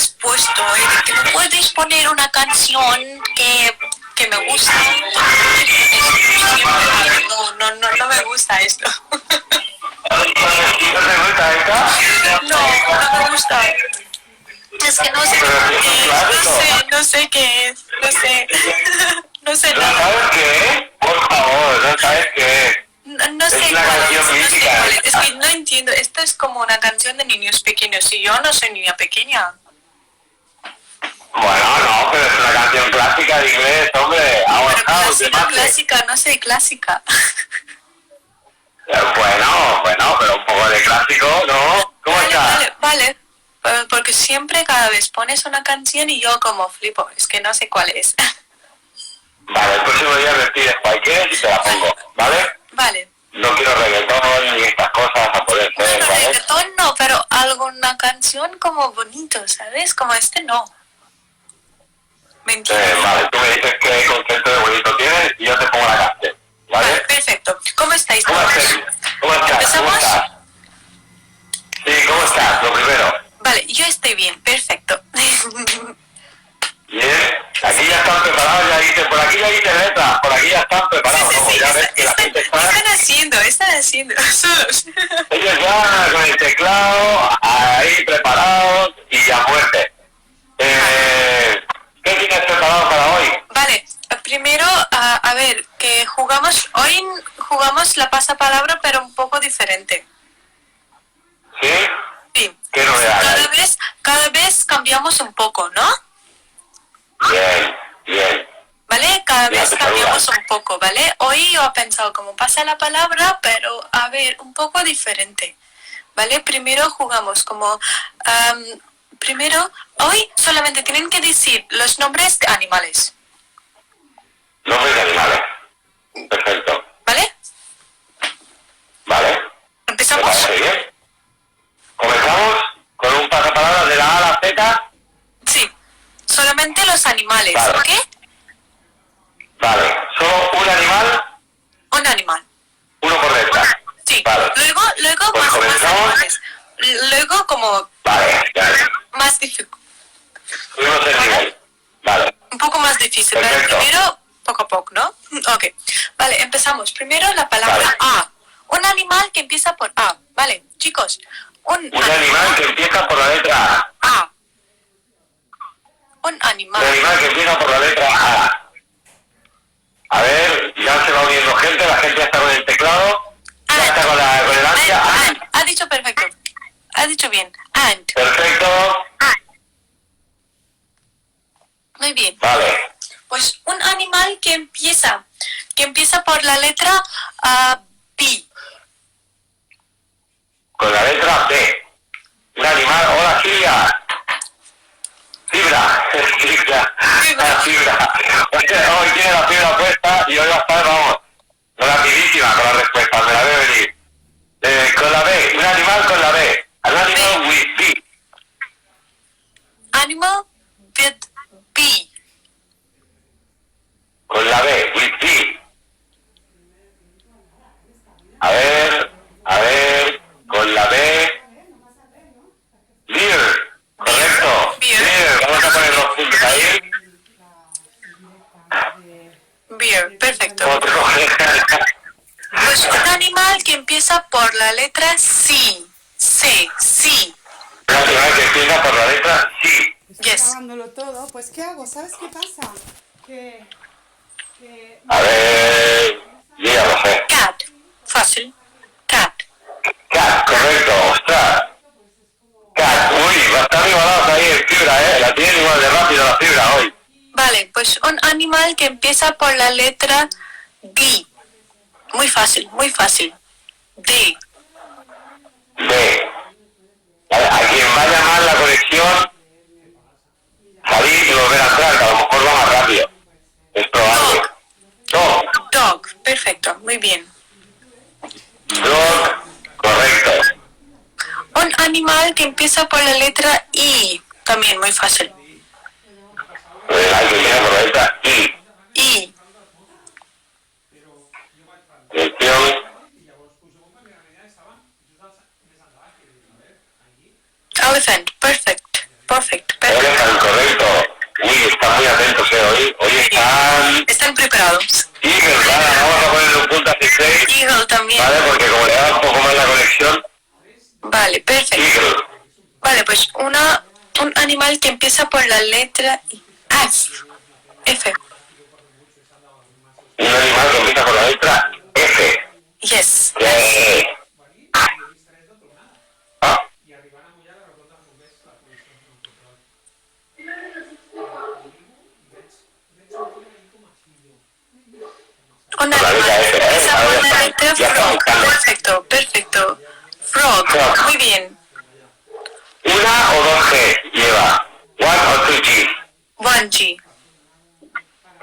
has puesto, que no puedes poner una canción que me gusta. No me gusta esto. ¿No te gusta esta? No me gusta. Es que no sé no sé qué es, no sé ¿No nada. sabes qué es? Por favor, ¿no sabes qué es? No sé Es una canción mítica. es que no entiendo, esto es como una canción de niños pequeños y yo no soy niña pequeña. Bueno, no, pero es una canción clásica de inglés, hombre. Pero clásica, no sé clásica. Bueno, pero un poco de clásico, ¿no? ¿Cómo está? Vale. Porque siempre cada vez pones una canción y yo como flipo, es que no sé cuál es. Vale, el próximo día me pides cualquier y te la pongo, ¿vale? Vale. No quiero reggaetón ni estas cosas a poder ser, No, ¿vale? reggaetón no, pero alguna canción como bonito, ¿sabes? Como este no. ¿Me entiendes? Vale, tú me dices qué concepto de bonito tienes y yo te pongo la canción, ¿vale? Vale, perfecto. ¿Cómo estáis? ¿Cómo estás? ¿Empezamos? Sí, ¿cómo estás? Lo primero. Vale, yo estoy bien, perfecto. Bien, aquí ya están preparados, ya dice, por aquí ya dice letra, por aquí ya están preparados, ¿no? Ya ves que la gente está... Están haciendo, solos. Ellos ya con el teclado, ahí preparados y a muerte. ¿Qué tienes preparado para hoy? Vale, primero, a ver, que hoy jugamos la pasapalabra, pero un poco diferente. ¿Sí? Sí. ¿Qué novedad? Cada vez cambiamos un poco, ¿no? Bien. ¿Vale? Cada vez cambiamos un poco, ¿vale? Hoy yo he pensado como pasa la palabra, pero a ver, un poco diferente, ¿vale? Primero jugamos como... primero, hoy solamente tienen que decir los nombres de animales. Nombres de animales. Perfecto. ¿Vale? ¿Vale? ¿Empezamos? ¿Me parece bien? ¿Comenzamos con un pasapalabra de la A a la Z? Sí. Solamente los animales, vale. ¿ok? Vale. ¿Solo un animal? Un animal. Uno por letra. Sí. Vale. Luego pues más animales. Luego como... Vale, ya. Más difícil. Subimos el nivel. Vale. Un poco más difícil. Perfecto. Primero, poco a poco, ¿no? Ok. Vale, empezamos. Primero la palabra A. Un animal que empieza por A. Vale, chicos. Un animal que empieza por la letra A. Un animal. Un animal que empieza por la letra A. A ver, ya se va uniendo gente, la gente ya está con el teclado, ya está con el ansia. Ha dicho perfecto. Ha dicho bien. Ant. Perfecto. Muy bien. Vale. Pues un animal que empieza por la letra B. Con la letra B. Un animal, hola Silvia. Fibra. Fibra. Hoy tiene la fibra puesta y hoy va a estar, vamos, rapidísima con la respuesta, me la veo venir. Con la B, un animal con la B. An animal with B. Animal with B. Con la B, with B. A ver, con la B. Beer, correcto. Beer, vamos a poner los puntos ahí. Beer, perfecto. Pues un animal que empieza por la letra C. C. Un animal que empieza por la letra C. Yes. Acabándolo todo, pues ¿qué hago? ¿Sabes qué pasa? A ver, dígalo, sé. Cat. Fácil. Cat. Cat, correcto, ostras. Cat, uy, bastante igualados ahí en fibra, la tienen igual de rápido la fibra hoy. Vale, pues un animal que empieza por la letra D. Muy fácil. D. D. A quien vaya mal la conexión, salir y volver a entrar, que a lo mejor va más rápido. Es probable. Dog. Perfecto, muy bien. Dog, correcto. Un animal que empieza por la letra I. También muy fácil. Hay que mirar por la letra I. I. Atención. Elephant. Perfect. Eagle también. ¿Vale? Porque como le da un poco más la conexión. Vale, perfecto. Eagle. Vale, pues un animal que empieza por la letra F. F. Un animal que empieza por la letra F. Yes. Ah, Un la animal letra F, que empieza Ahora por la ya letra está frog. buscando. Perfecto, perfecto. Frog. Frog. Muy bien. ¿Una o dos G lleva? ¿One o two G? 1G.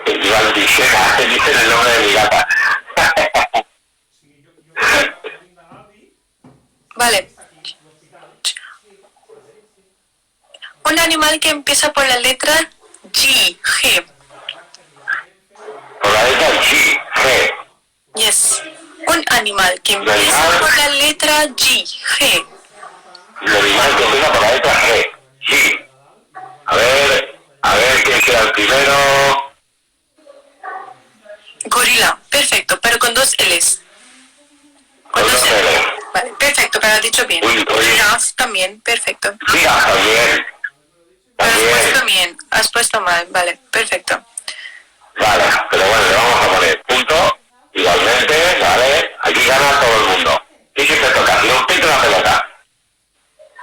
Igual dicen el nombre de mi gata. Vale. Un animal que empieza por la letra G. G. Por la letra G, G. Yes. Un animal que empieza por la letra G. G. El animal que empieza por la letra G. G. A ver quién será el primero. Gorila. Perfecto, pero con dos L's. Con dos L's. Vale, perfecto, pero has dicho bien. Uy, oye. Giraffe también, perfecto. Mira, también. Pero has puesto También. bien, has puesto mal, vale, perfecto. Vale, pero bueno, le vamos a poner punto. Igualmente, vale. Aquí gana todo el mundo. ¿Qué si te toca? Si un pito una pelota.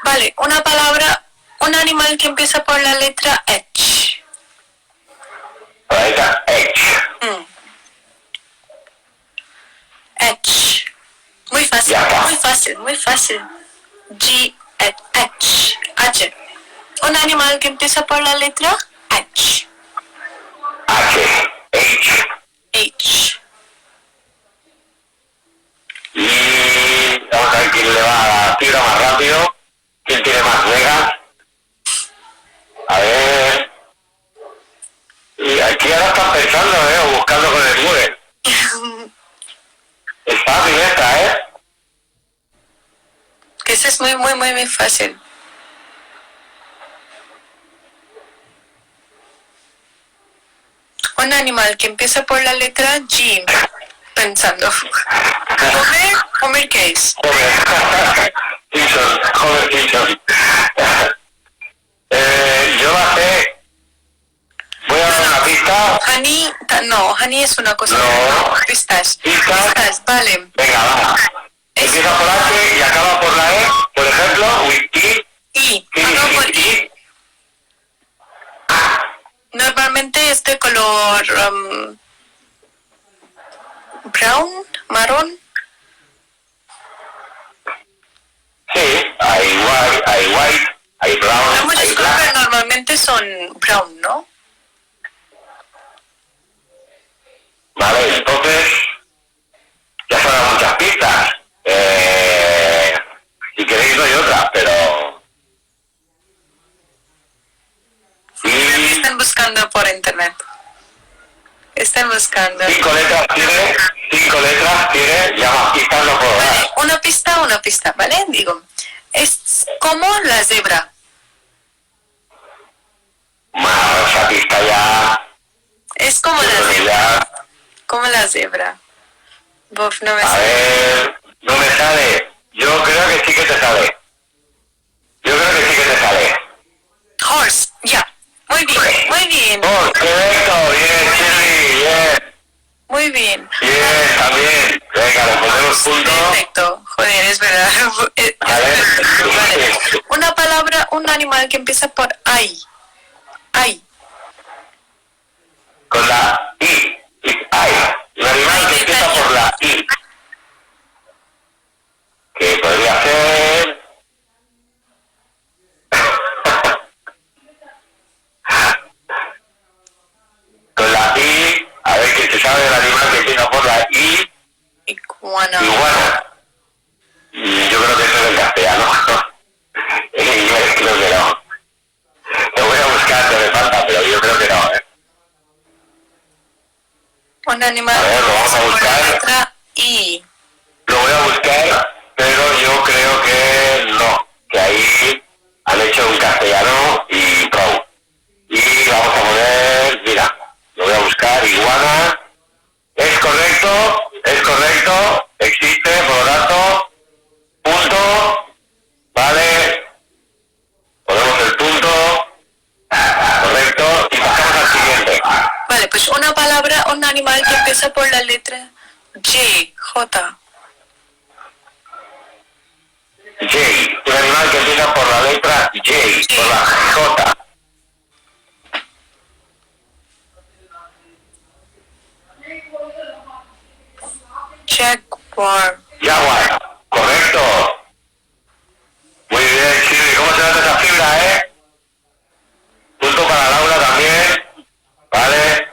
Vale, una palabra, un animal que empieza por la letra H. Por la letra H. H. Muy fácil, Ya está. muy fácil, muy fácil. G, H, H. Un animal que empieza por la letra H. H. H. H. Y vamos a ver quién le va a la fibra más rápido. ¿Quién tiene más megas? A ver. Y aquí ahora están pensando, o buscando con el Google. Es fácil esta, Que ese es muy, muy, muy, muy fácil. Un animal que empieza por la letra G. Pensando. Homer, ¿qué es? Homer. Simpson. Homer Simpson. Yo la sé. Voy a dar una pista. Honey, no, honey es una cosa. No. Pistas. Pistas. Pistas, vale. Venga, va. Empieza por H y acaba por la E. Por ejemplo, whisky. Y, ¿Qué no, por dice I. I? Normalmente es de color brown, marrón. Sí, hay white, hay brown, Hay muchos hay colores, black. normalmente son brown, ¿no? Vale, entonces ya son muchas pistas. Si queréis doy otra, pero... Y Están buscando por internet. Están buscando. 5 letras tiene, ya más pistas no puedo Vale, dar. una pista, ¿vale? Digo, es como la zebra. Más esa pista ya... Es como yo la creo que zebra. ya... Como la zebra. Bof, no me A sale. ver, no me sale. Yo creo que sí que te sale. Horse, ya. Muy bien, muy bien, Oh, correcto, bien, Shirley, bien. muy bien. Bien, también. Venga, le ponemos punto. Perfecto. Joder, es verdad. A ver. Vale. Una palabra, un animal que empieza por I. I. Con la I. Ay, un animal que empieza por la I. Que podría ser... Con la I, a ver que se sabe el animal que empieza por la I. Iguana. Iguana. Yo creo que eso es en castellano. En inglés creo que no. Lo voy a buscar, no me falta, pero yo creo que no, Un animal A ver, lo vamos a con la buscar. letra I. Lo voy a buscar, pero yo creo que no. Que ahí han hecho un castellano y pro. Y vamos a poner, mira, lo voy a buscar, iguana. Es correcto, empieza por la letra J. J. J. Un animal que empieza por la letra J, por la J. Jaguar. Jaguar. Correcto. Muy bien, Chiri. ¿Cómo se nota esa fibra, Punto para Laura también. Vale.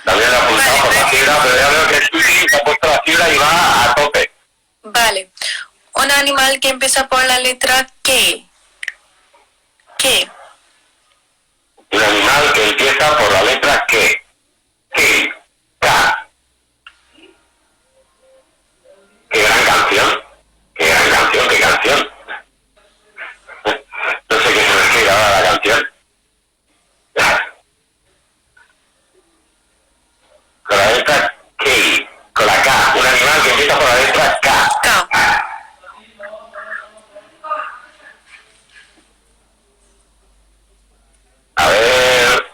También le ha apuntado por la fibra, pero ya veo que Chiri se ha puesto la fibra y va a tope. Vale. Un animal que empieza por la letra K. K. Un animal que empieza por la letra K. K. Qué gran canción. Qué gran canción, qué canción. No sé qué se refiere ahora a la canción. Con la letra K. Con la K. Un animal que empieza por la letra K. K. A ver.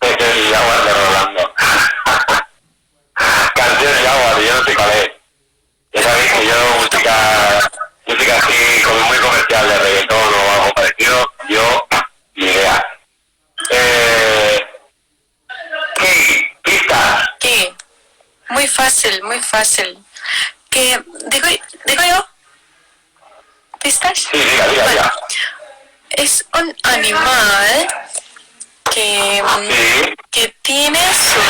Este es el Jaguar de Rolando. Canción Jaguar, yo no sé cuál es. Ya sabéis que yo música así como muy comercial de reggaetón o algo parecido, yo ni idea. ¿Qué? ¿Pistas? ¿Qué? Muy fácil, muy fácil. ¿Qué? ¿Digo yo? ¿Pistas? Sí, diga. Es un animal que, Sí. que tiene sus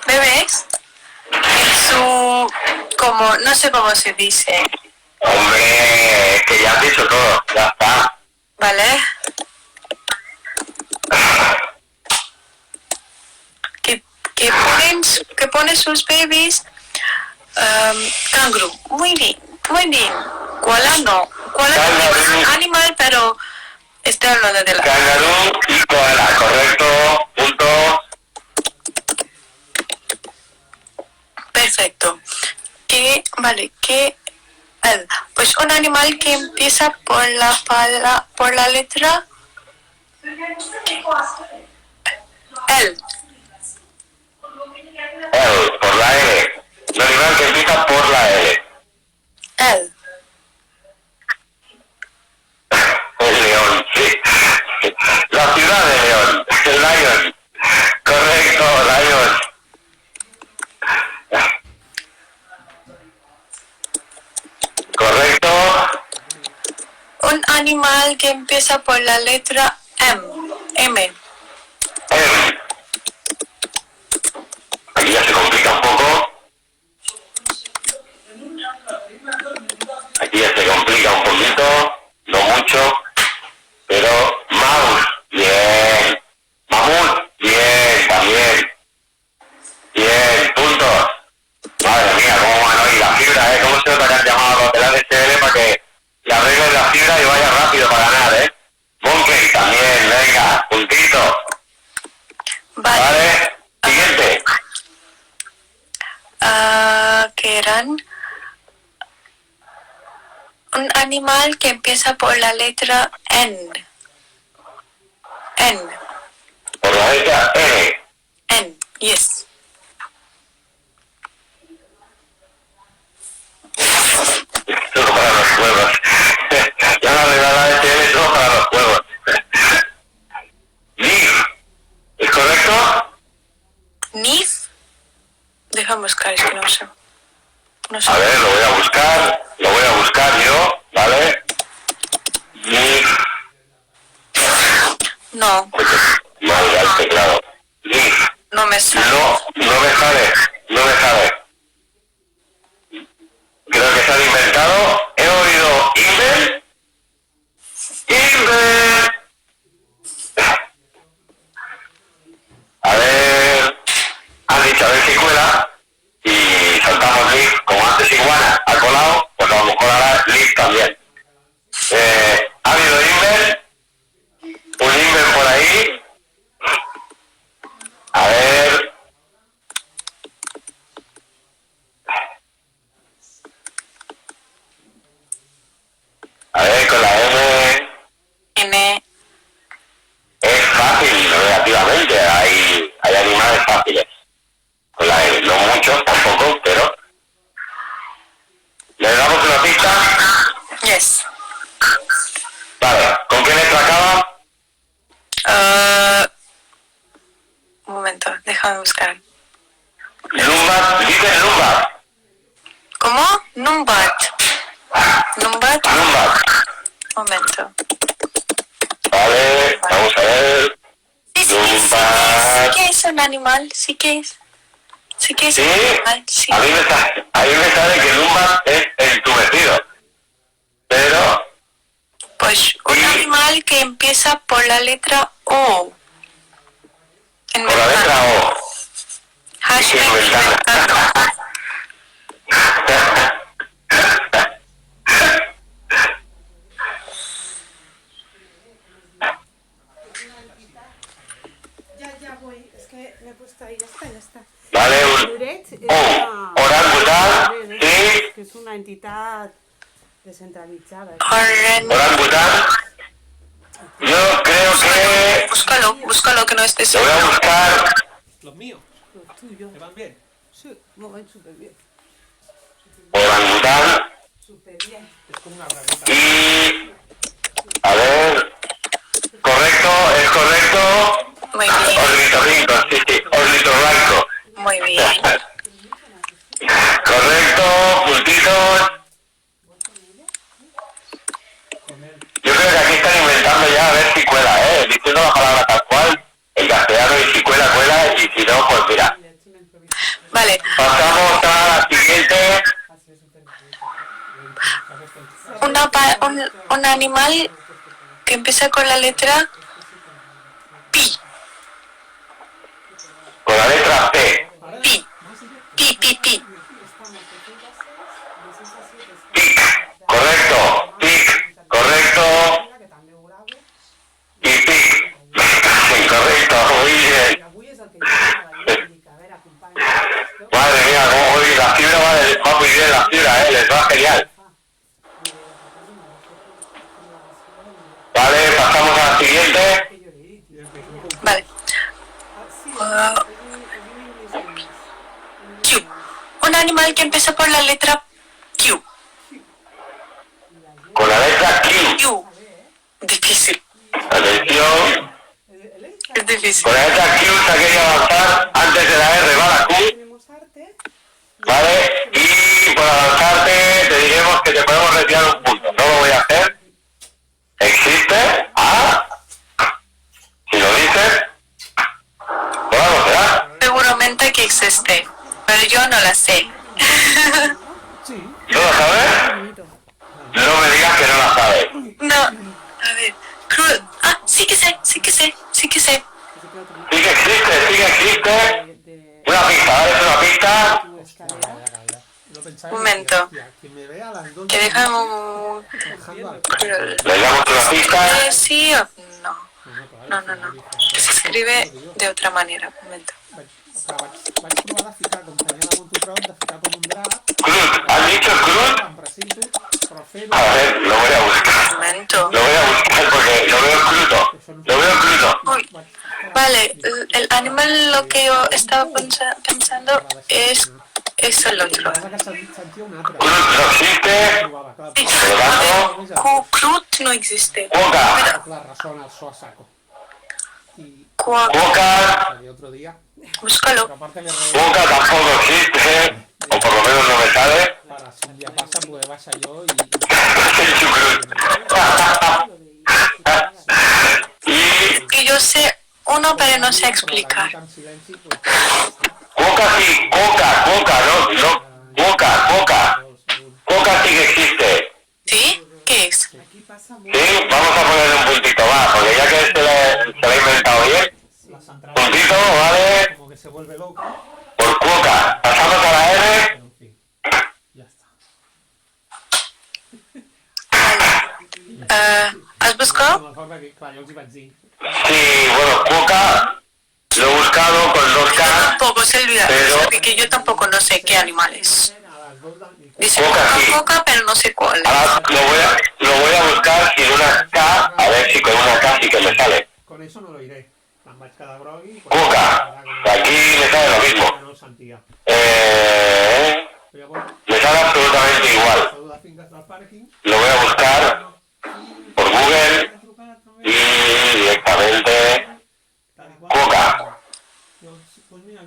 bebés en su, como, no sé cómo se dice, Hombre, es que ya has dicho todo, ya está. ¿vale? Que pone sus bebés canguro. Muy bien, muy bien. Koala no. Koala también es un animal, pero estoy hablando de la... Kangaroo y koala, correcto, punto. Perfecto. Pues un animal que empieza por la letra L. L, por la L. Un animal que empieza por la L. L. El león, sí. La ciudad de León, el Lion. Correcto, Lion. Correcto. Un animal que empieza por la letra M. M. M. Aquí ya se complica un poco. Aquí ya se complica un poquito, no mucho, pero mouse, bien. Mamut, bien, también. Bien, puntos. Madre mía, cómo van hoy la fibra, cómo se nota que han llamado a los de la DSL para que le arreglen la fibra y vaya rápido para ganar, Monkey también, venga, puntito. Vale, siguiente. Que eran un animal que empieza por la letra N. N. Por la letra N. N, yes. Solo para los juegos. Ya la regalada de TL solo para los juegos. Nif. ¿Es correcto? Nif. Déjame buscar, es que no sé. No sé. A ver, lo voy a buscar yo, ¿vale? Nif. No, Mal al teclado. Nif. no me sale. No me sale. Creo que se han inventado. He oído Inver. A ver. Han dicho a ver si cuela. Y saltamos Leaf. Como antes Iguana ha colado, pues a lo mejor ahora Leaf también. Ha habido Inver. Un Inver por ahí. A ver. Déjame buscar. Numbat, dice Numbat. ¿Cómo? Numbat. Numbat. Numbat. Momento. Vale, vamos a ver. Sí que es un animal. Sí que es. Sí que es Sí, un animal. Sí. a mí me sale que Numbat es entumecido. Pero, Pues un animal que empieza por la letra O. En por la letra O. Hashtag En ventana. inventando. Ya voy. Es que me he puesto ahí. Ya está. Vale, Duret es orangután, sí, que es una entidad descentralizada. orangután. Yo creo que Búscalo que no esté lo voy a buscar. Los míos, Los tuyos. ¿te van bien? Sí, muy bien, súper bien. Orangután Súper bien. Es como una bragueta. y... A ver... Correcto, es correcto. Muy bien, Ornitorrinco, sí, ornitorranco. muy bien. Correcto, puntitos. Yo creo que aquí están inventando ya a ver si cuela, diciendo la palabra tal cual, en castellano, y si cuela, y si no, pues mira. Vale, Pasamos a la siguiente. un animal que empieza con la letra Pi. Con la letra P. Pi. Pi. Pic. Correcto. Pic. Correcto. Y pic. Correcto. Muy bien. Madre mía, cómo hoy la fibra va muy bien, la fibra, les va genial. Vale, pasamos a la siguiente. Vale. Q. Un animal que empieza por la letra Q. Con la letra Q. Q. Difícil. Atención. Es difícil. Con la letra Q se ha querido avanzar antes de la R, va la Q. Tenemos arte. Vale, y por avanzarte te diremos que te podemos retirar un punto. No lo voy a hacer. ¿Existe? Ah. Si lo dices, pues algo será. Seguramente que existe, pero yo no la sé. Sí. ¿Tú lo sabes? Bonito. No me digas que no la sabes. No. A ver. Sí que sé. Sí que existe. Una pista, ¿vale? Es una pista. Lo pensaba Un momento. hostia, que me vea a las dos Que dejamos... bajando al Le damos una pista. ¿Sí o no? No. Que se escribe de otra manera. Un momento. Vaig provar de ficar, acompanyada amb un tutrón, de ficar com un drap, Cruz. ¿Has dicho cruz? em presento, però fer-ho... A ver, lo voy a buscar. Un momento. Lo voy a buscar porque lo veo crudo. Lo veo crudo. Uy. Vale, el animal lo que yo estaba pensando es el otro. Passa que sentia un altre. Cruz no existe. Trobava, clar, Sí, Por lo tanto, Crut no existe. Cuoca. clar, ressona el so a saco. I Cuoca. el otro día, Búscalo. però aparte que Cuoca tampoco existe. O por lo menos no me sale. para si un dia passa poder baixar jo i... El chucrut. Y Que yo sé uno, pero no sé explicar. En silenci, pues, Cuoca sí, Cuoca, no, Cuoca. Cuoca sí que existe. ¿Sí? ¿Qué es? Aquí pasa mucho. Sí, vamos a ponerle un puntito más, porque ya que se lo ha inventado bien, la central puntito, ¿vale? como que se vuelve loca, Por Cuoca. Pasamos a la R. pero en fin, ya está. ¿Has buscado? Me'n recordo que, clar, jo els hi vaig dir, Sí, bueno, Cuoca lo he buscado con dos Yo K. tampoco se olvida, Pero- porque yo tampoco no sé qué animales. a les 2 del... Dice Coca, sí. coca, pero no sé cuál. Ahora lo voy a buscar sin una K, a ver si con una K sí que me sale. Con eso no lo iré. Em vaig quedar grogui... Cuoca. Aquí me sale lo mismo. No ho sentia. Me Però llavors, sale absolutamente igual. saludar a finques del pàrquing, Lo voy a buscar por Google he trucat també, y directamente tal i qual. Cuoca. Llavors, doncs mira,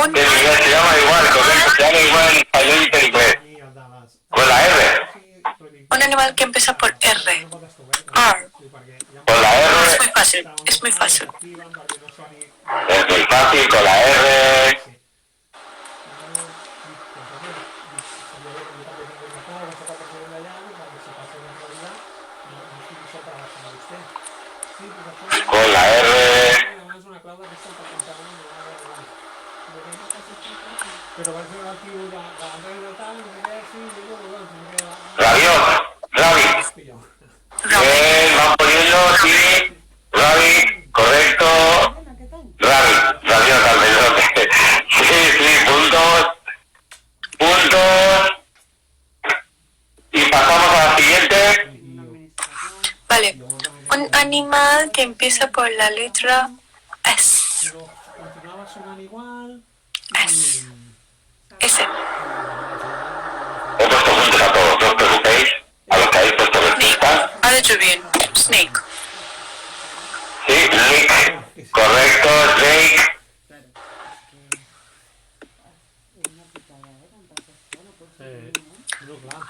Un, Que en inglés se llama igual, correcto, se llama igual en español y en inglés. Con la R. un animal que empieza por R. R. Con la Es R. muy fácil, es muy fácil. Es muy fácil, con la R. Con la R. Rabiot. Rabbit. Bien, van poniendo, sí. Rabbit, correcto. Elena, ¿qué tal? Rabbit, rabiot al mesote. Sí, puntos. Puntos. Y pasamos a la siguiente. Vale, un animal que empieza por la letra S. Continuaba sonando igual. S. S. He puesto puntos a todos, no os preocupéis. A los que habéis puesto Snake. respuesta. Ha dicho bien. Snake. Sí, Nick. Correcto, Snake. No, clar.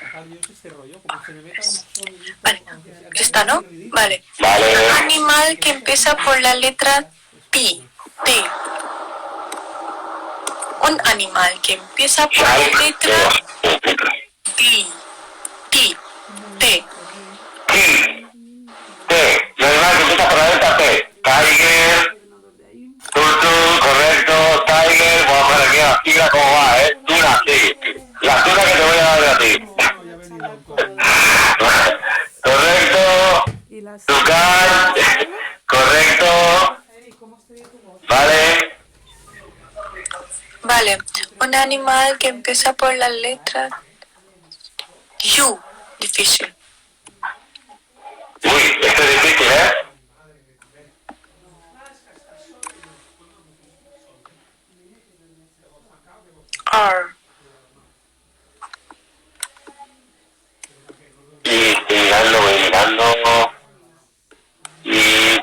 Acá Dios este rollo, como se me meta un sonidito. Vale, ya está, ¿no? Vale. Vale. Un animal que empieza por la letra P. T. Un animal que empieza por la letra T. T. T. T. T. El animal que empieza por la letra T. Tiger. Turtle, correcto. Tiger. Vamos a ver aquí a la sigla cómo va, Tuna, sí. La tuna que te voy a dar a ti. Correcto. Y las... Tucán. Correcto. Vale. Vale. Un animal que empieza por la letra U. Difícil. Uy, esto es difícil, R. Y voy mirando. Y...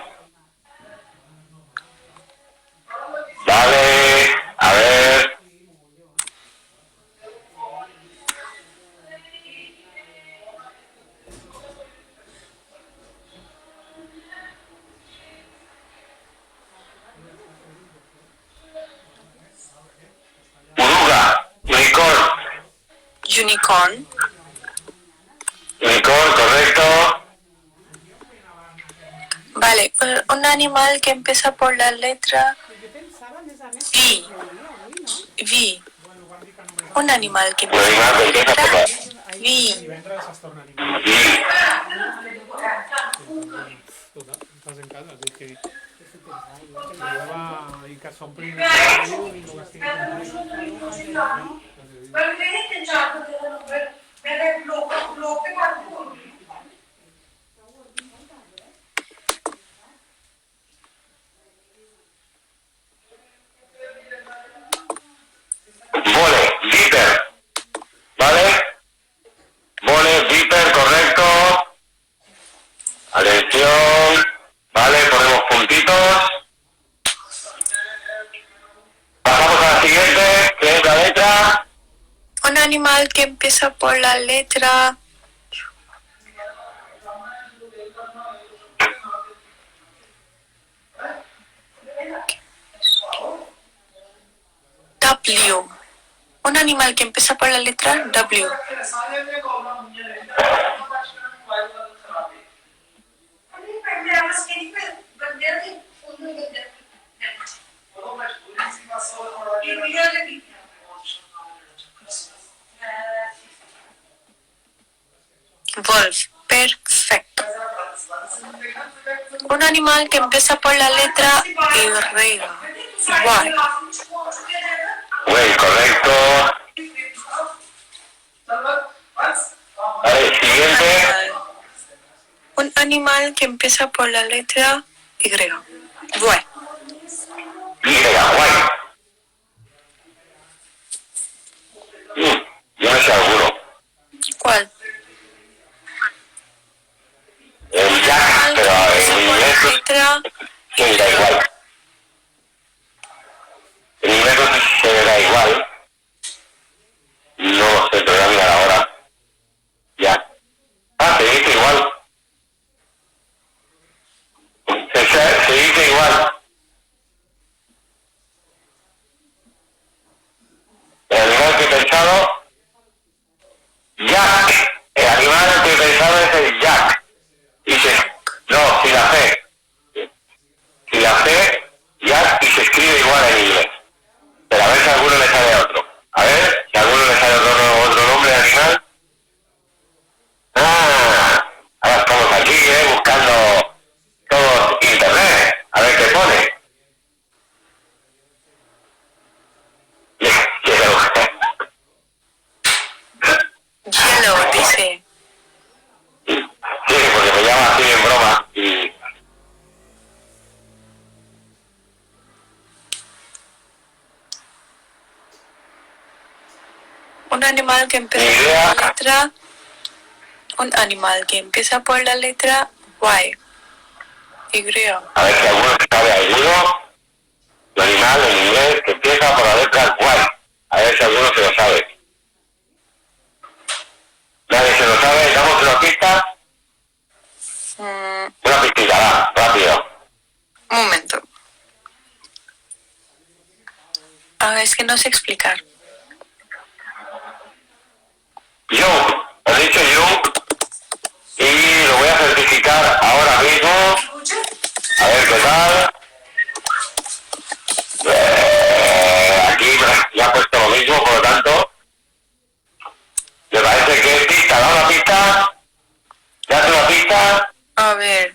Vale, a ver. Oruga, Unicorn. unicorn, correcto. Vale. Un animal que empieza por la letra Yo pensaba en esa mesa. V. V. Un animal que Un empieza animal por que la empieza por letra la... V. Divendres has tornat animal. Y... Total, estàs en casa, és que... Lleva i que són primer i no estic Vole, viper. ¿Vale? Vole, viper, correcto. Atención. Vale, ponemos puntitos. Pasamos a la siguiente, que es la letra. Un animal que empieza por la letra W. Un animal que empieza por la letra W. Wolf. Perfecto. Un animal que empieza por la letra Y. Y. Güey, correcto. Vale, siguiente. Un animal que empieza por la letra Y. Buey. Y, guay. Yo no sé seguro. ¿Cuál? El jack, pero en inglés Letra sí, da igual. En inglés no pensado Jack. El animal que he pensado es el Jack. No, sin la C. Sin la C, Jack, y se escribe igual en inglés. Pero a ver si a alguno le sale otro. A ver si a alguno le sale otro nombre de animal. Ahora estamos aquí, buscando todo internet. A ver qué pone. Yellow, dice. Sí, porque me llama así en broma y... Un animal que empieza por la letra... Un animal que empieza por la letra Y. Y. A ver si alguno sabe alguno. Un animal en inglés que empieza por la letra Y. A ver si alguno se lo sabe. Nadie se lo sabe. ¿Damos una pista? Una pistita, va, rápido. Un momento. A ver, es que no sé explicar. Jung, he dicho Jung y lo voy a certificar ahora mismo. A ver qué tal. Aquí ya ha puesto lo mismo, por lo tanto, me parece que es pista. Da una pista. Date una pista. A ver,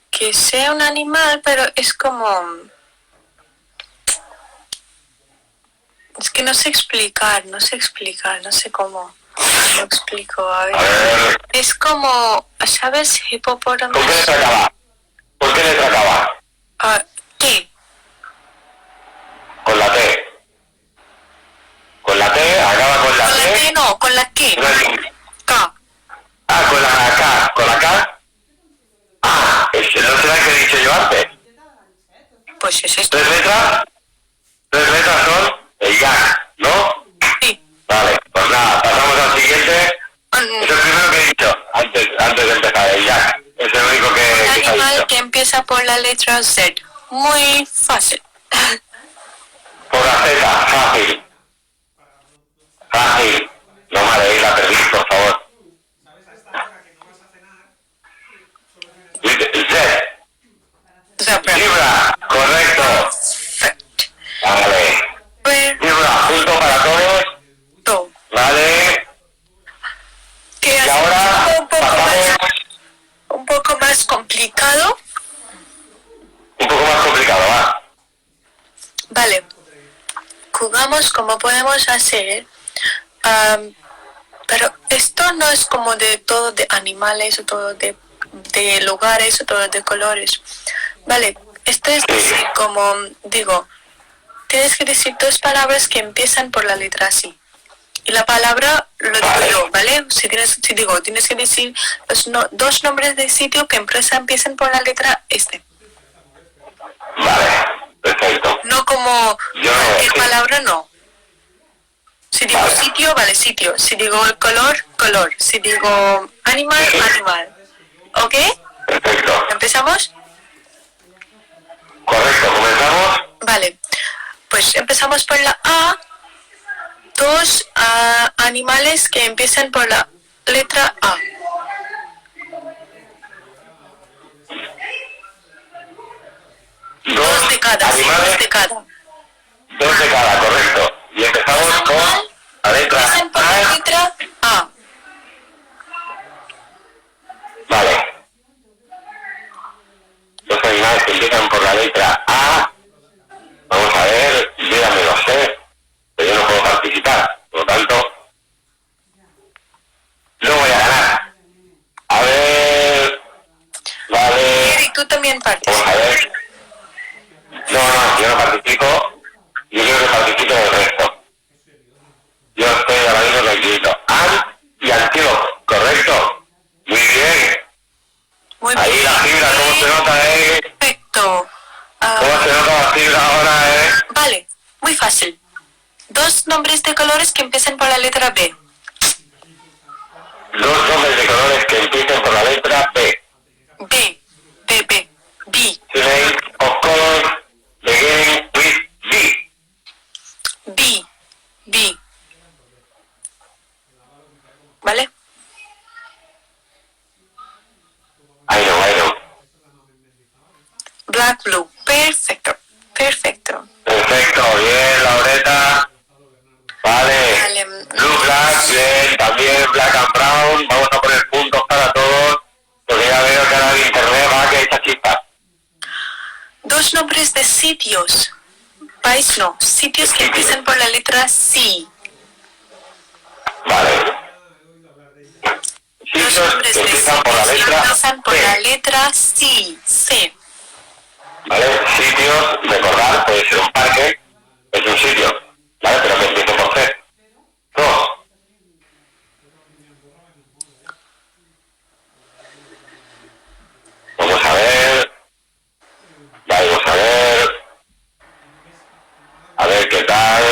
que sea un animal, pero es como... Es que no sé explicar, no sé cómo lo explico. A ver. Es como, ¿sabes? Hipopótamo. ¿Con qué letra acaba? ¿Por qué letra acaba? T. Con la T. Con la T, acaba con la Con la T. T no, con la K. K. Con la K. ¿Con la K? ¿No será que he dicho yo antes? Pues es esto. ¿Tres letras? Tres letras son el Jack, ¿no? Sí. Vale, pues nada, pasamos al siguiente. Es el primero que he dicho, antes de empezar, el Jack. Es el único que Un he animal dicho. que empieza por la letra Z. Muy fácil. Por la Z, fácil. Fácil. No me leéis la perdí, por favor. Z. Zebra. Libra, correcto. Vale. Libra, punto para todos. Perfecto. Vale. Que Y hace ahora pasamos un poco más complicado. un poco más complicado, va. Vale. Jugamos como podemos hacer. Pero esto no es como de todo de animales o todo de lugares o todo de colores. Vale, esto es decir, como digo, tienes que decir dos palabras que empiezan por la letra C. Y la palabra lo digo yo, ¿vale? Tienes que decir dos nombres de sitio que empiezan por la letra este. Vale, perfecto. No como cualquier palabra, no. Si digo sitio, vale, sitio. Si digo el color, color. Si digo animal, animal. ¿Ok? Perfecto. ¿Empezamos? Correcto, comenzamos. Vale. Pues empezamos por la A. Dos animales que empiezan por la letra A. Dos de cada, animales, dos de cada. Dos de cada, correcto. Y empezamos con la letra Empiezan por la letra A. Vale. Dos animales que empiezan por la letra A. Vamos a ver, yo ya me lo sé, pero yo no puedo participar. Por lo tanto, no voy a ganar. A ver... Vale... Y tú también Vamos participas. a ver... No, yo no participo. Yo quiero que participe el resto. Yo estoy ahora mismo tranquilito. An y Antílope, correcto. Muy bien. Muy Ahí bien. la fibra, ¿cómo se nota, Perfecto. ¿Cómo se nota la fibra ahora, Vale, muy fácil. Dos nombres de colores que empiezan por la letra B. Dos nombres de colores que empiezan por la letra B. B. B, B. B. Two names of colors beginning with B. B. B. Black, blue. Perfecto. Perfecto. Perfecto, bien, Laureta. Vale. Blue, black, bien, también black and brown. Vamos a poner puntos para todos, porque ya veo que ahora el internet va que echa chispas. Dos nombres de sitios. País no. Sitios que empiezan por la letra C. Vale. Dos Sitios nombres que de empiezan por la sitios que letra empiezan por C. la letra C. C. ¿Vale? Sitios, recordar, puede ser un parque, es un sitio, ¿vale? Pero que empiece por C. Dos. Vamos a ver. Vamos a ver. A ver qué tal.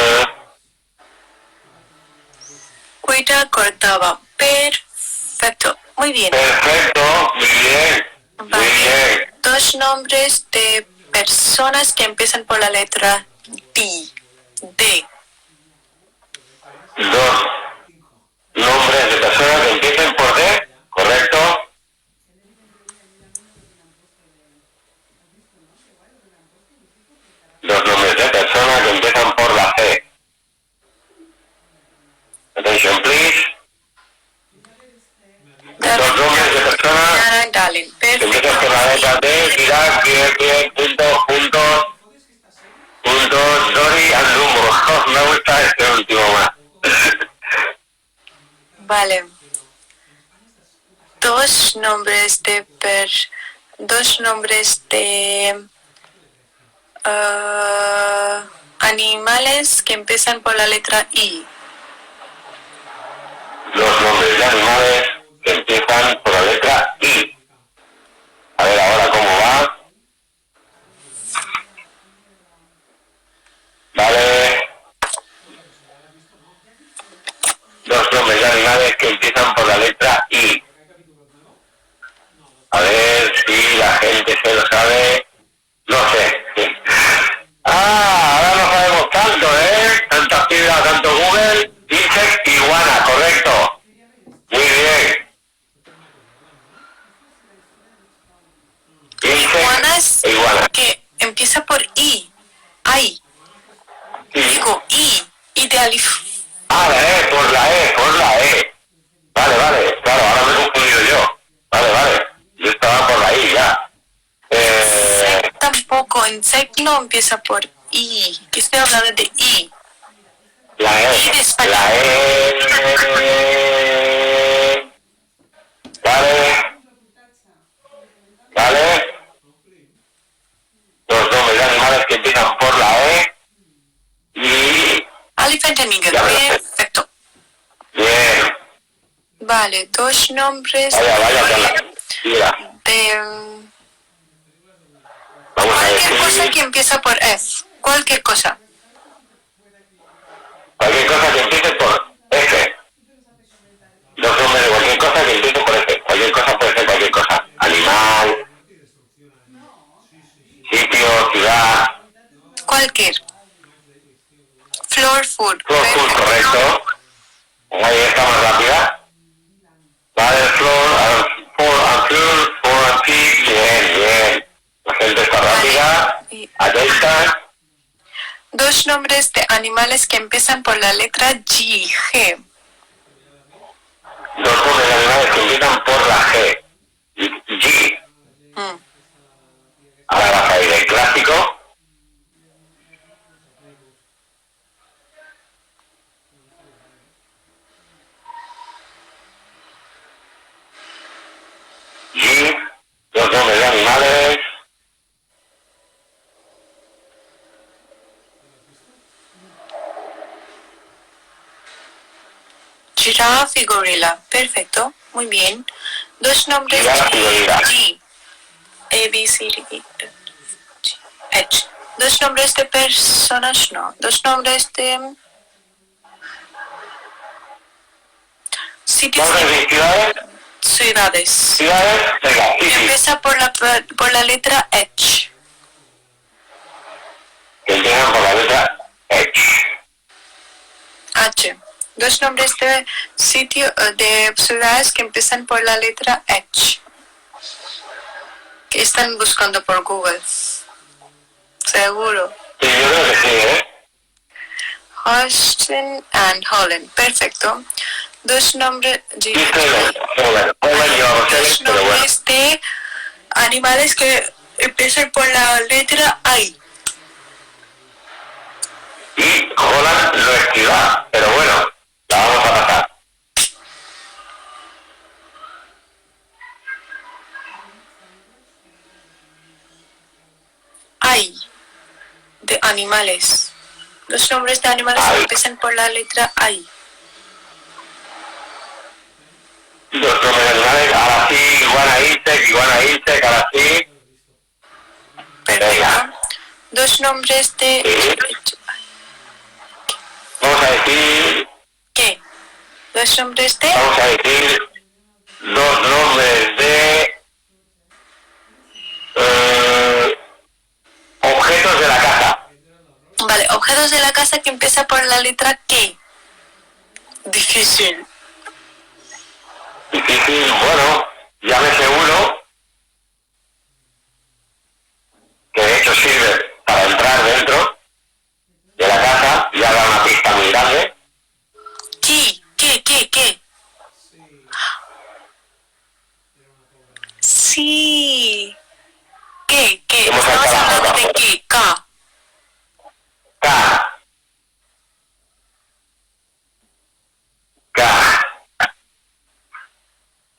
Cuida cortaba. Perfecto. Muy bien. Perfecto, muy bien. Muy Vale. bien. Dos nombres de personas que empiezan por la letra D. D. Dos nombres de personas que empiecen por D, ¿correcto? Dos nombres de personas que empiezan por la C. Attention, please. Dos nombres de personas Yara, Dalin. que empiezan Perfecto. por la letra D, Irak, bien, puntos, puntos, puntos, Dori, and Lumbo. Me gusta este último más. Vale. Dos nombres de animales que empiezan por la letra I. Los nombres de animales que empiezan por la letra I. A ver ahora cómo va. Vale. Dos nombres de animales que empiezan por la letra I. A ver si la gente se lo sabe. No sé. Ahora no sabemos tanto, ¿eh? Tanta fibra, tanto Google. Insect, iguana, correcto. Muy bien. Iguanas Insect, iguana. que empieza por I. Ay. Digo I. I de alif. Ah, por la E. Vale, claro, ahora me he confundido yo. Vale, yo estaba por la I ya. Insect tampoco. Insect no empieza por I. Que estoy hablando de I. La E. I de español. La E. Vale. Los nombres de animales que empiezan por la E. Y... Elephant and eagle. Ya me lo sé. Perfecto. Bien. Vale, dos nombres Vaya, mira. de Vamos a cualquier cosa decir... que empieza por F. Cualquier cosa. Cualquier cosa que empiece por F. Dos nombres de cualquier cosa que empiece por F. Cualquier cosa puede ser cualquier cosa. Animal, sitio, ciudad. Cualquier. Floor food. Floor, correcto. Ahí está más rápida. Vale, floor, and feet. Bien. La gente está rápida. Y Atenta. dos nombres de animales que empiezan por la letra G. G. Dos nombres de animales que empiezan por la G. G. Mm. Ahora vas a ir el clásico. G. Dos nombres de animales. Giraffe y gorila. Perfecto. Muy bien. Dos nombres Giraffe y gorila. de G. A, B, C, D, E, G, H. Dos nombres de personas, no. Dos nombres de sitios Nombres de ciudades. ciudades. Ciudades. Venga, Que sí. empieza por la letra H. Que empiezan por la letra H. H. Dos nombres de de ciudades que empiezan por la letra H. que están buscando por Google. Seguro. Sí, yo creo que sí, ¿eh? Austin and Holland. Perfecto. Dos nombres. Sí, Holland llevamos Dos L, pero bueno. nombres de animales que empiezan por la letra I. Y Holland lo esquiva, pero bueno, la vamos a pasar. I. De animales. Los nombres de animales que empiezan por la letra I. Los nombres de animales, ahora sí, iguana insect, ahora sí. Perfecto. Venga. Dos nombres de... Vamos a decir, ¿Qué? Dos nombres de... vamos a decir dos nombres de objetos de la casa. Vale, objetos de la casa que empieza por la letra K. Difícil. Difícil, bueno, llámese uno, que de hecho sirve para entrar dentro de la casa y da una pista muy grande. ¿Qué? Sí. ¿Qué? Hemos Estamos sacado la hablando de palabra. qué. K. K. K.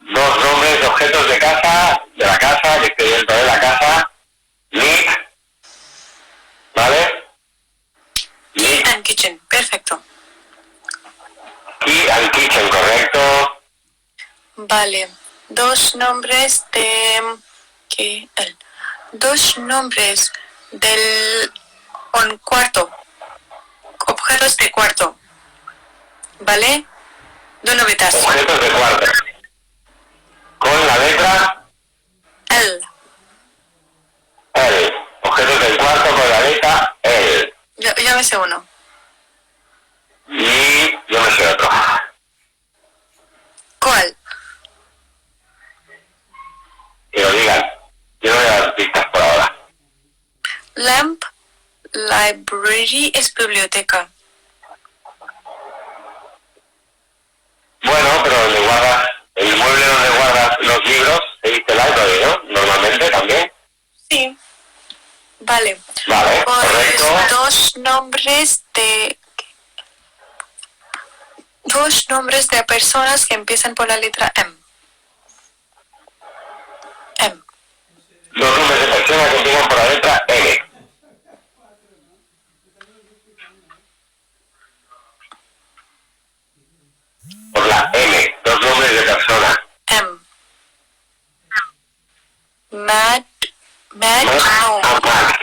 Dos nombres de objetos de casa, de la casa, que esté dentro de la casa. Nick. ¿Vale? Key and kitchen. Perfecto. Key and kitchen, correcto. Vale. Dos nombres de... ¿Qué? Dos nombres del... Un cuarto. Objetos de cuarto. ¿Vale? Dos novetas. Objetos de cuarto. Con la letra L. L. Objetos del cuarto con la letra L. Yo me sé uno. Y yo me sé otro. ¿Cuál? Que lo digan. Yo no voy a dar pistas por ahora. Lamp. Library es biblioteca. Bueno, pero donde guardas, el mueble donde guardas los libros, se dice library, ¿no? Normalmente también. Sí. Vale. Vale, Pues correcto. dos nombres de personas que empiezan por la letra M. M. Dos nombres de personas que empiezan por la letra M. Por la M. Dos nombres de personas. M. Matt. No. Matt.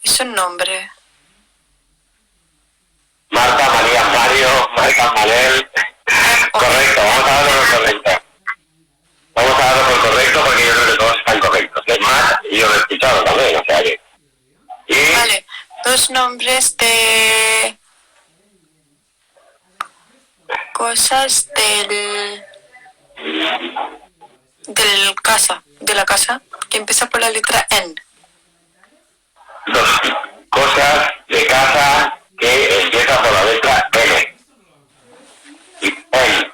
Es un nombre. Marta, María, Mario, Marta, Manel. Correcto, vamos a darlo por correcto. Vamos a darlo por correcto porque yo creo que todos están correctos. Es más, y yo lo he escuchado también, o sea que... Y Vale. Dos nombres de... Cosas de la casa, que empieza por la letra N. dos cosas de casa que empiezan por la letra N. Y N.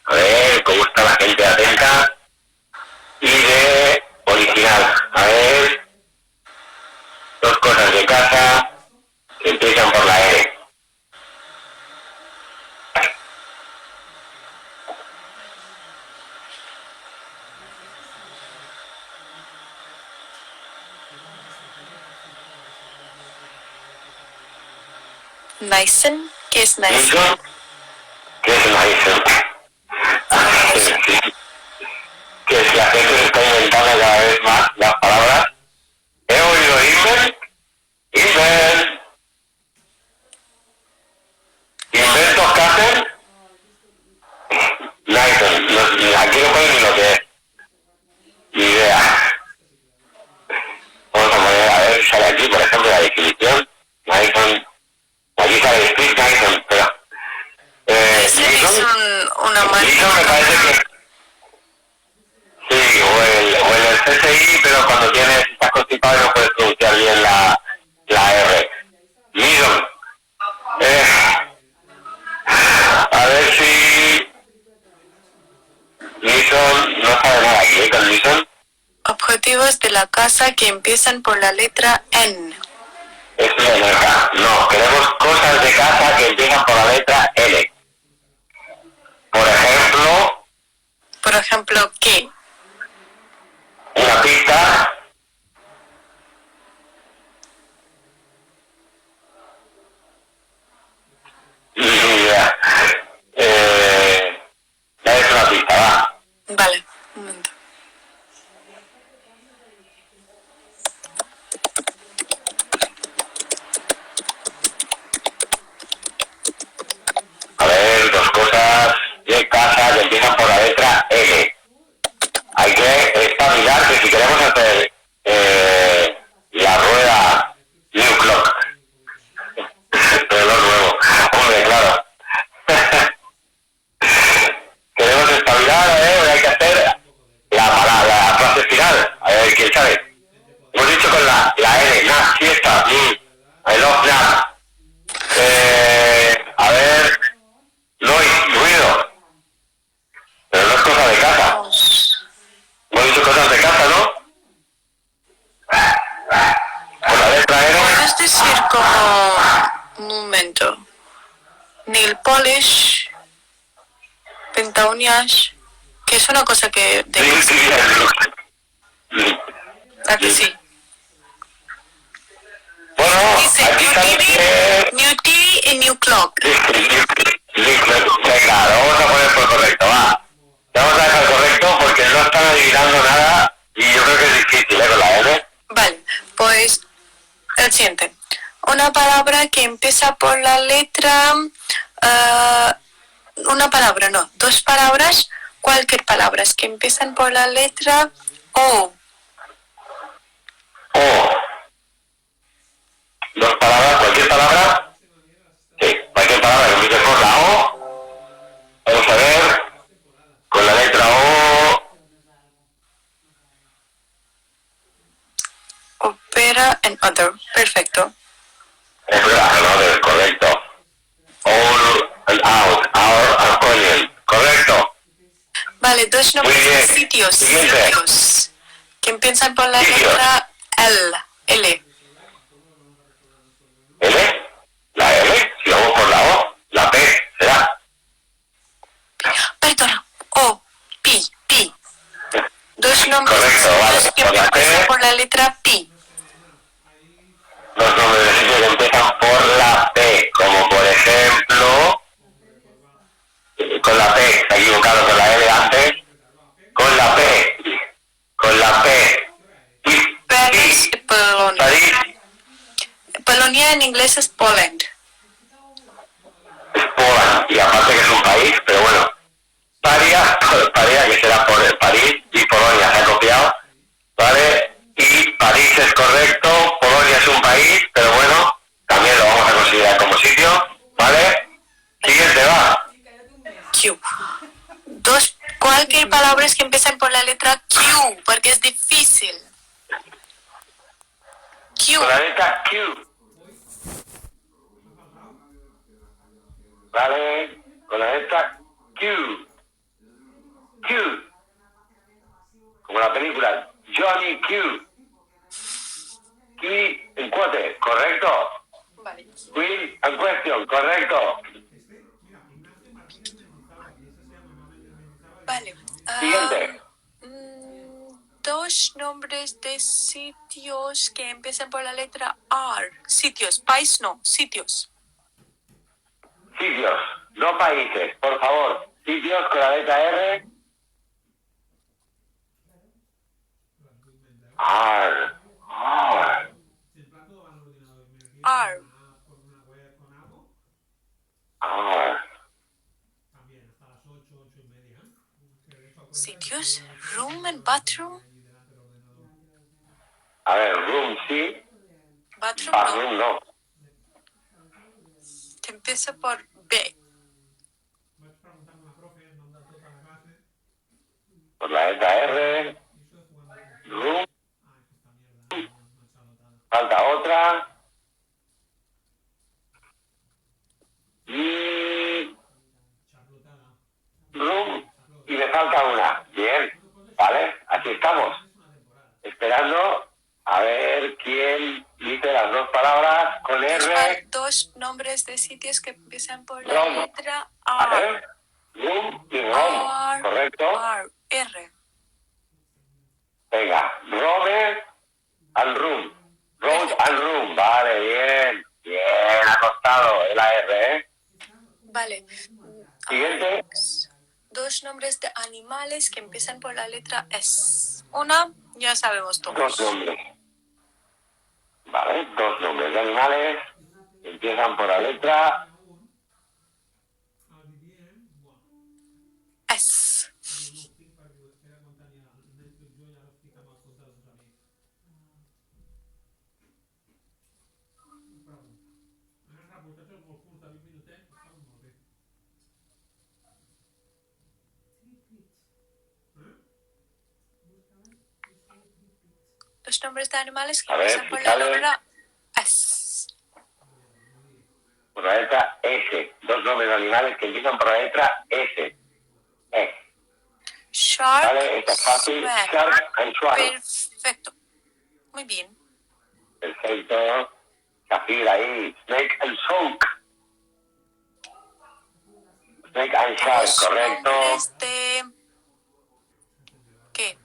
A ver, cómo está la gente atenta. Y de original. A ver. Dos cosas de casa que empiezan por la N. Nysen, ¿qué es Nysen? ¿Eso? ¿Qué es Nysen? Que si la gente se está inventando cada vez más las palabras. He oído Inven. Inventos que hacen. Nysen. Aquí no pueden ni lo que es. Ni idea. Vamos a poner, a ver, sale aquí, por ejemplo, la definición. Nysen. Aquí sale Steve Nysen, pero... Nysen es la casa que empiezan por la letra N. No, queremos cosas de casa que empiezan por la letra L. Por ejemplo, ¿qué? Una pista. Ya. Ya es una pista, va. Vale, un momento. A ver, dos cosas de casa que empiezan por la letra L. Hay que espabilar que si queremos hacer la rueda New Clock, reloj nuevo, hombre, claro. Queremos espabilar, hay que hacer la frase final, a ver quién sabe. Hemos dicho con la L, nap, fiesta, I love nap. A ver, ruido, pero no es cosa de casa. Hemos dicho cosas de casa, ¿no? Con la letra R. ¿Puedes decir como un momento? Nail polish, pentauñas, que es una cosa que de ¿a que sí? Bueno, Dice aquí New TV y New Clock. Venga, lo vamos a poner por correcto, va. Le vamos a dejar correcto porque no están adivinando nada y yo creo que es difícil, con la L. Vale, pues el siguiente. Una palabra que empieza por la letra... una palabra, no, dos palabras, cualquier palabras que empiezan por la letra O. Dos palabras, cualquier palabra. Sí, cualquier palabra que empiece por la O. Vamos a ver. Con la letra O. Opera and other. Perfecto. Other, correcto. All and out, our and onion. Correcto. Vale, dos nombres Muy de bien. sitios. Siguiente. Sitios. Que empiezan por la Sitios. letra L. L. La L. Si vamos por la O. La P. ¿Será? Perdona. O. Pi. Dos nombres de Correcto, vale. sitios que Por la P. empiezan por la letra Pi. Los nombres de sitios que empiezan por la P. Como por ejemplo... Con la P. Está equivocado con la L antes. Con la P. Paris y Polonia. París. Polonia en inglés es Poland. Es Poland, y aparte que es un país, pero bueno, Paria que será por París, y Polonia se ha copiado, ¿vale? Y París es correcto, Polonia es un país, pero bueno, también lo vamos a considerar como sitio, ¿vale? Siguiente, va. Q. Cualquier palabras que empiezan por la letra Q, porque es difícil. Q. Con la letra Q. ¿Vale? Con la letra Q. Como la película Johnny Q. Key en cuote, correcto. Vale. Queen and question, correcto. Vale. Siguiente. Dos nombres de sitios que empiezan por la letra R. Sitios. País no. Sitios. Sitios, no países, por favor. Sitios con la letra R. R. R. Sitios. Room and bathroom. A ver, room sí, Bathroom no. bathroom no. Que empieza por B. Por la letra R. Room. Falta otra. Y... room. Y me falta una. Bien, ¿vale? Así estamos. esperando a ver quién dice las dos palabras con R. Dos nombres de sitios que empiezan por la Rom. letra ¿Vale? R. Room y Rom. ¿Correcto? R. Venga, Rome and Room. Road and Room. Vale, bien. Bien, acostado. Es la R, ¿eh? Vale. Siguiente. Dos nombres de animales que empiezan por la letra S. Una, ya sabemos Dos todos. nombres. Vale, dos nombres de animales. Empiezan por la letra S. Dos nombres de animales que A ver, empiezan por la sale. letra S. por la letra S. Dos nombres de animales que empiezan por la letra S. Shark, Vale, esta es fácil. swan. Shark and Swan. Perfecto. Muy bien. Perfecto. Zafir ahí. Snake and Soak. Snake and Shark, Dos correcto. nombres de... ¿Qué?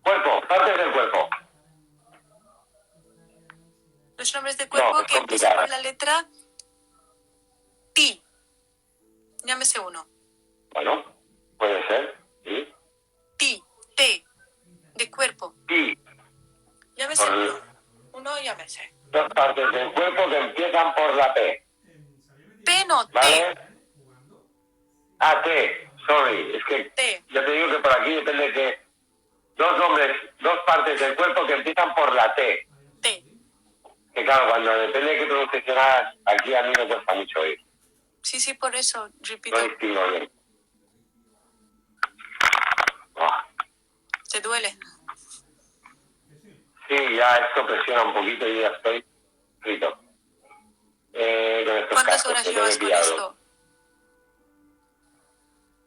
Cuerpo, partes del cuerpo. Los nombres de cuerpo No, es que empiezan complicada. por la letra T. Llámese uno. Bueno, puede ser. Sí. T. De cuerpo. Y Llámese Por- uno. Uno, llámese. dos partes del cuerpo que empiezan por la P. P no, T. ¿Vale? Ah, T. Sorry. Es que T. yo te digo que por aquí depende de que dos nombres, dos partes del cuerpo que empiezan por la T. T. Que claro, cuando depende de qué pronunciación hagas, aquí a mí me cuesta mucho oír. Sí, por eso, repito. No distingo bien. Ah, ¿Te duele? sí, ya esto presiona un poquito y ya estoy frito. Con estos ¿Cuántas cascos horas que tengo llevas con pillados. esto?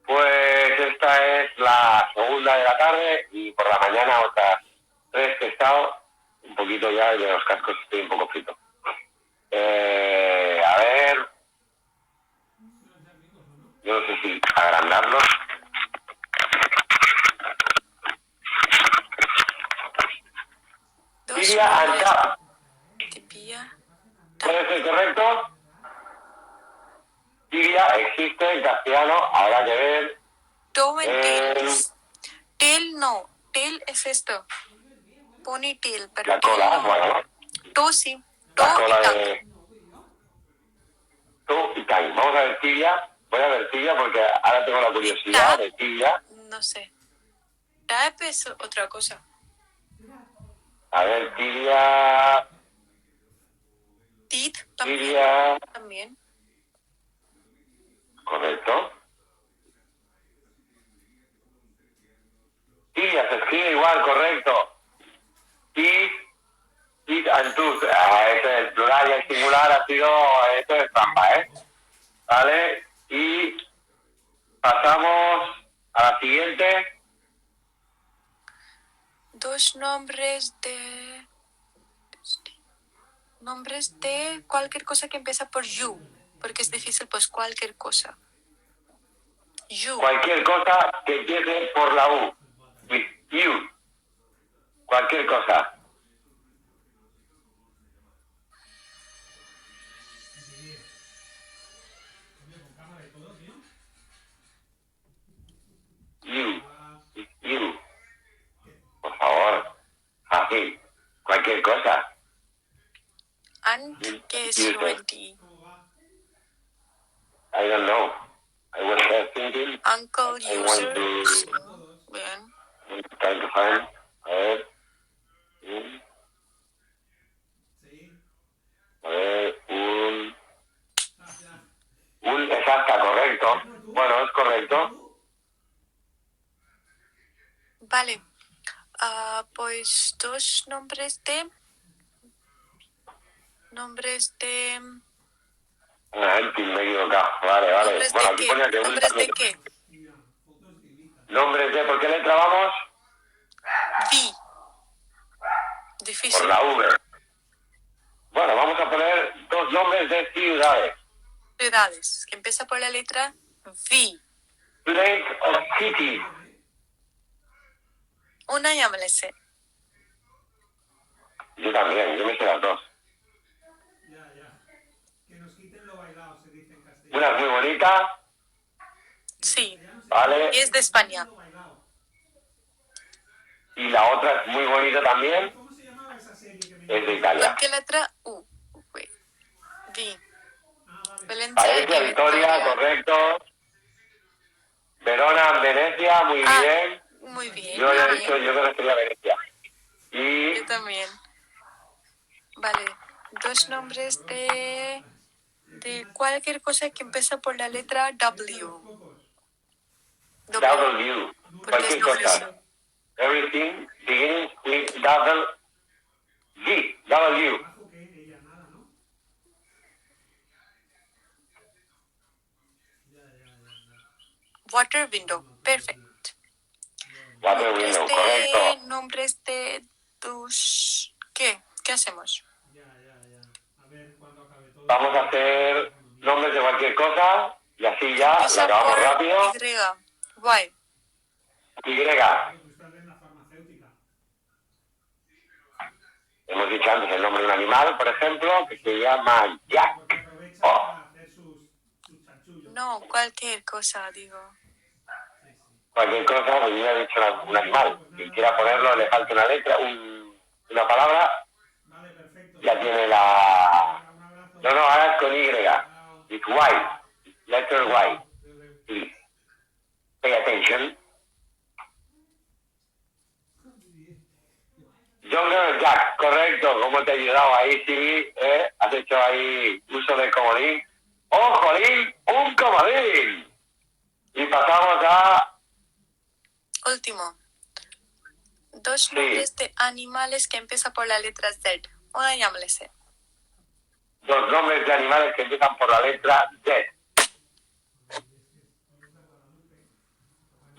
Pues esta es la segunda de la tarde y por la mañana otras 3 que he estado. Un poquito ya y de los cascos estoy un poco frito. A ver. Yo no sé si agrandarlos. Dos Tibia and nombres. Tap. Tibia. ¿Puede ser correcto? Tibia existe en castellano, habrá que ver. Toe and tails. Tail no. Tail es esto. Ponytail, pero La tail cola, no. bueno, Toe sí. la Toe cola y tail. de... Tú y Kai. Vamos a ver tibia. Voy a ver tibia porque ahora tengo la curiosidad de tibia. No sé. Tap es otra cosa. A ver, tibia... Teeth Tibia... también. Correcto. Tibia se escribe igual, correcto. Teeth and tooth. Ese es el plural y el singular ha sido... Esto es trampa, ¿eh? Vale. Y pasamos a la siguiente. Dos nombres de... Nombres de cualquier cosa que empieza por you. Porque es difícil, pues cualquier cosa. You. Cualquier cosa que empiece por la U. With you. Cualquier cosa. You. With you. Por favor. Fácil. Cualquier cosa. And que es User. UNT. I don't know. I was thinking. Uncle, I want user. to... Bien. Trying to find. A ver. A ver, un exacta, correcto. Bueno, es correcto. Vale. Pues dos nombres de... Me he equivocado. Vale, vale. ¿Nombres Bueno, de aquí qué? ponía que un ¿Nombres de también. qué? Nombres de... ¿Por qué letra vamos? V. Difícil. por la V. Bueno, vamos a poner dos nombres de ciudades. Ciudades, que empieza por la letra V. Place of city. Una ya me la sé. Yo también, yo me sé las dos. Que nos quiten lo bailado, se dice en castellano. Una es muy bonita, Sí, ¿vale? y es de España. Y la otra es muy bonita también, ¿Cómo se llamaba esa serie que me es de ¿Con Italia. qué letra? U. V. Valencia Valencia, y Victoria, correcto. Verona, Venecia, muy bien. Muy bien. Yo ya he muy dicho, bien. yo creo que sería Venecia. Y Yo también. Vale, dos nombres de cualquier cosa que empieza por la letra W. W, Porque cualquier es cosa. difícil. Everything begins with double G, W. Water window. Perfect. Water window, correcto. Nombres de tus... ¿Qué? ¿Qué hacemos? A ver cuando acabe todo. Vamos a hacer nombres de cualquier cosa y así ya lo Empieza acabamos por rápido. Y. Guay. Y. Tú estás en la farmacéutica. Hemos dicho antes el nombre de un animal, por ejemplo, que se llama Jack. Porque aprovecha Oh. para hacer sus chanchullos. No, cualquier cosa, digo. Cualquier cosa, pues yo ya he dicho un animal. Quien quiera ponerlo, le falta una letra, una palabra, Vale, perfecto. ya tiene la... Un abrazo. No, ahora es con Y. It's Y. Letter Y. Y. Pay attention. Younger Jack, correcto. ¿Cómo te he ayudado ahí, Siri? Has hecho ahí uso del comodín. ¡Oh, jolín! ¡Un comodín! Y pasamos a... Último. Dos nombres de animales que empiezan por la letra Z. Una ya me la sé. dos nombres de animales que empiezan por la letra Z.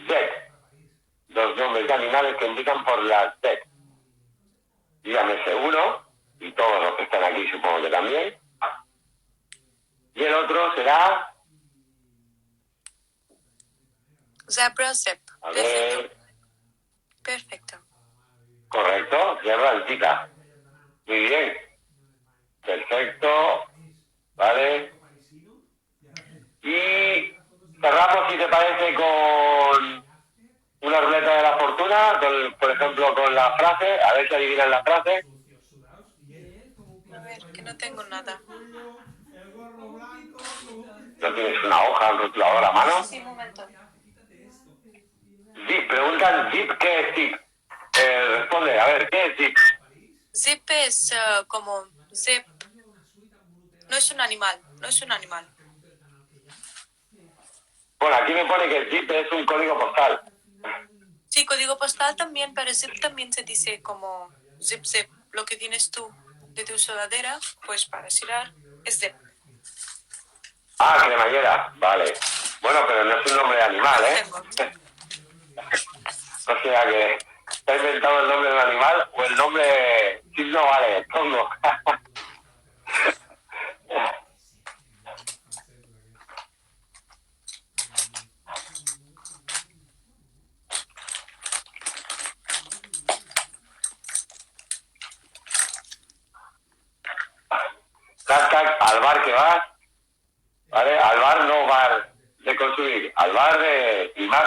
Z. Dos nombres de animales que empiezan por la Z. Dígame uno, y todos los que están aquí supongo que también. Y el otro será... Zebra zip. A Perfecto. ver... Perfecto. Correcto, cierra el tica. Muy bien. Perfecto. Vale. Y cerramos, si te parece, con una ruleta de la fortuna, por ejemplo, con la frase. A ver si adivinan la frase. A ver, que no tengo nada. ¿No tienes una hoja, un rotulador a mano? Sí, un momento. Zip, preguntan zip, ¿qué es zip? Responde, a ver, ¿qué es zip? Zip es como zip. No es un animal, no es un animal. Bueno, aquí me pone que zip es un código postal. Sí, código postal también, pero zip también se dice como zip zip. Lo que tienes tú de tu sudadera, pues para estirar, es zip. Ah, cremallera, vale. Bueno, pero no es un nombre de animal, ¿eh? O sea que te has inventado el nombre de un animal o el nombre... Sí, no vale, pongo. Hashtag al bar que vas, ¿vale? Al bar no bar de consumir, al bar de imagen.